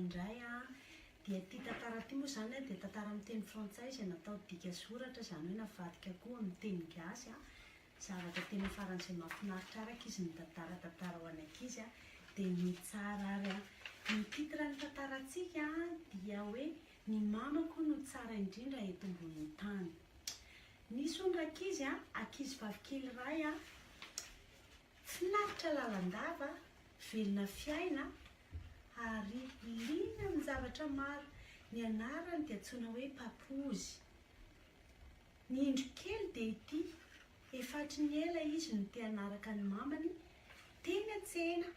indray dia ty tantara ty moa zany dia tantara amin'ny teny frantsay izay natao dika soratra zany hoe navadika koa amin'ny teny gasy zavatra tena faran'izay mahafinaritra araka izy ny tantara ho any ankizy dia mitsara ary ny titre ny tantarantsika dia hoe ny mamako no tsara indrindra eto ambonin'ny tany. Nisy ondra ankizy vavikely iray finaritra lalandava, velona fiaina ary liana amin'ny zavatra maro. Ny anarany dia antsoina hoe Papozy. Ny indro kely dia ity, efatry ny ela izy no te hanaraka ny mamany teny an-tsena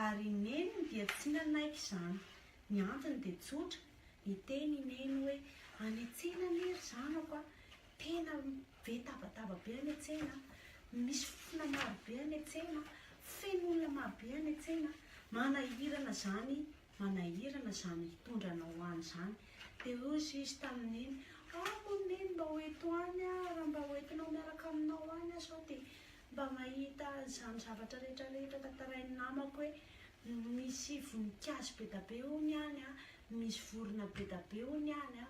ary neniny dia tsy nanaiky izany. Ny antony dia tsotra, niteny neny hoe any an-tsena nery zanako tena be tabataba be any an-tsena, misy fofona maro be any an-tsena, feno olona maro be any an-tsena, manahirana zany hitondranao any zany. Dia ozy izy tamin'iny, neny mba hoeto any raha mba hoentinao miaraka aminao any sao dia mba mahita zany zavatra rehetrarehetra tantarain'ny namako hoe misy voninkazo be da be hony any misy vorona be da be hony any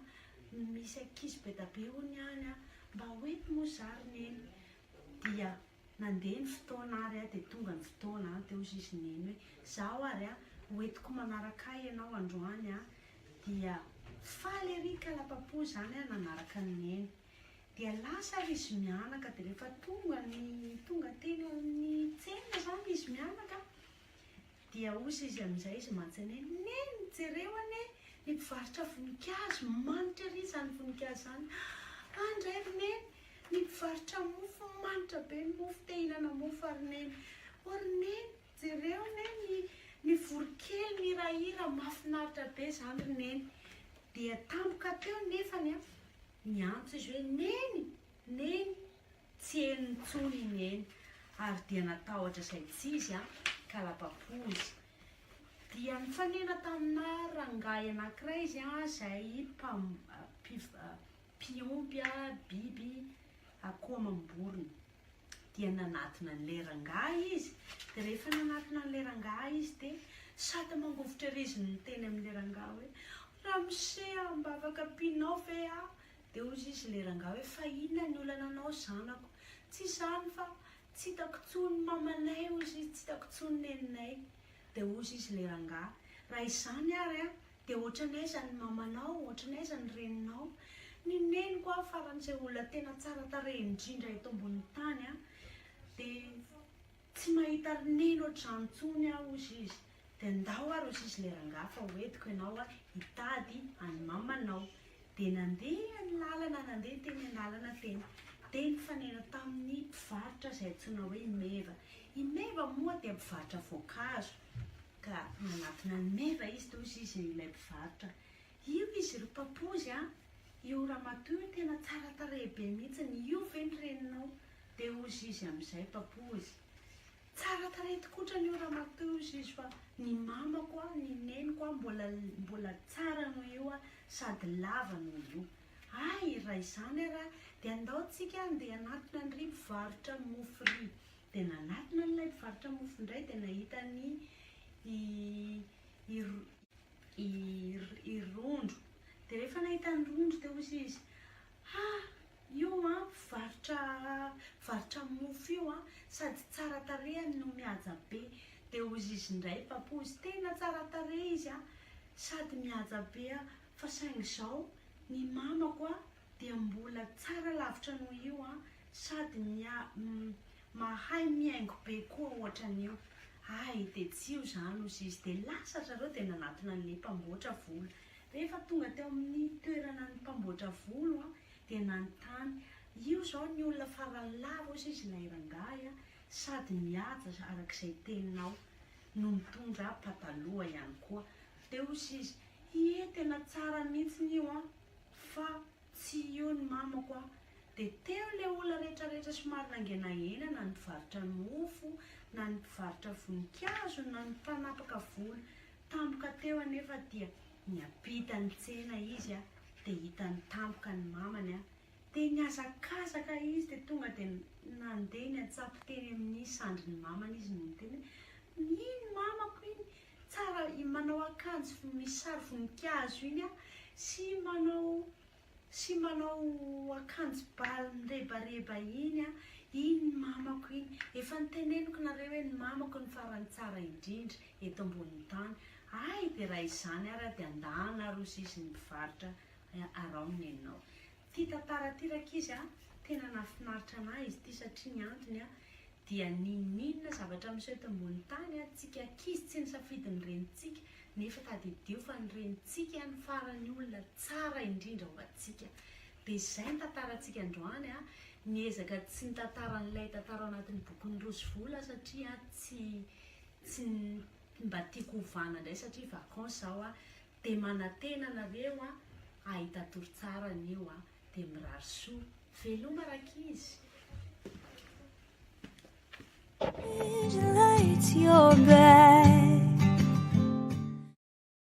misy ankizy be da be hony any mba hoety moa zary neny. Dia nandeha ny fotoana ary dia tonga ny fotoana dia ozy izy neny hoe zaho ary hoetiko manaraka ianao androany dia faly ery ka la Papozy zany nanaraka ny neny. Dia lasa ary izy mianaka dia rehefa tonga teny amin'ny tsena zany izy mianaka dia ozy izy amin'izay izy mantsy neny jereo ane ny mpivarotra voninkazo manitra ery zany voninkazo zany. Andray neny ny mpivarotra mofo manitra be ny mofo te hihinana mofo ary neny. Ory neny jereo neny ny vorokely mirahira mahafinaritra be zany neny. Dia tampoka teo nefany miantso izy hoe neny tsy eny intsony neny ary dia natahotra izay tsy izy ka la Papozy. Dia nifanena tamina rangahy anankiray izy izay mpiompy biby akoho amam-borona. Dia nanatona an'ilay rangahy izy. Dia rehefa nanatona an'ilay rangahy izy dia sady mangovitra ery izy niteny amin'ilay rangahy hoe ramose mba afaka ampianao ve dia ozy izy ilay rangahy hoe fa inona ny olana anao zanako, tsy izany fa tsy hitako tsony mamanay ozy izy, tsy hitako tsony neninay. Dia ozy izy ilay rangahy raha izany ary dia ohatranaiza ny mamanao, ohatranaiza ny reninao, ny neniko faran'izay olona tena tsara tarehy indrindra eto ambonin'ny tany dia tsy mahita neny ohatr'izany intsony ozy izy. Dia ndao ary ozy izy ilay rangahy fa hoentiko ianao hitady any mamanao. Dia nandeha ny lalana teny an-dalana teny nifanena tamin'ny mpivarotra izay antsoina hoe Imeva moa dia mpivarotra voankazo ka nanatona ny meva izy dia ozy izy ilay mpivarotra. Io izy ry Papozy io ramatoa tena tsara tarehy be mihitsy io ve ny reninao. Dia ozy izy amin'izay Papozy tsara tarehy tokotra io ramatoa ozy izy fa ny mamako ny neniko mbola tsara noho io sady lava noho io. Raha izany ary dia andaontsika andeha anatona an'ry mpivarotra mofo ry. Dia nanatona n'ilay mpivarotra mofo indray dia nahita ny rondro. Dia rehefa nahita ny rondro dia ozy izy io mpivarotra mofo io sady tsara tarehany no mihaja be. Dia ozy izy indray Papozy tena tsara tarehy izy sady mihaja be fa saingy izao ny mamako dia mbola tsara lavitra noho io sady mahay mihaingo be koa ohatran'io. Dia tsy io zany ozy izy dia lasa zareo dia nanatona an'ilay mpamboatra volo. Rehefa tonga teo amin'ny toerana ny mpamboatra volo dia nanontany io zao ny olona farany lava ozy izy ilay rangahy sady mihaja arak'izay teninao no mitondra pataloha ihany koa. Dia ozy izy tena tsara mihitsy io fa tsy io ny mamako dia teo ilay olona rehetrarehetra somary nangenahena na ny mpivarotra mofo na ny mpivarotra voninkazo na ny mpanapaka volo tampoka teo anefa dia niampita ny tsena izy dia hitany tampoka ny mamany dia niazakazaka izy dia tonga dia nandeha ny atsapo teny amin'ny sandrin'ny mamany izy no niteny iny mamako iny tsara manao akanjo misy sary voninkazo iny a sy manao akanjo baly mirebareba iny a, iny ny mamako iny. Efa niteneniko nareo hoe ny mamako ny farany tsara indrindra eto ambony tany. Ay, dia raha izany ary dia andahana roso izy ny mivarotra araony ianao. Ity tantara ity rakizy a, tena nafinaritra anahy izy ity satria ny antony a dia ninona zavatra miseho eto ambony tany a, tsika ankizy tsy nisafidy ny renintsika nefa tadidio fa ny renintsika ny farany olona tsara indrindra ho antsika. Dia izay ny tantarantsika androany a, niezaka tsy nitantaran'ilay tantara ao anatin'ny bokin'ny Roso Vola satria tsy mba tiako hovana indray satria vacances zao a, dia manantena nareo a ahita toro-tsara anio a, dia mirary soa. Veloma rakizy. Light your bed.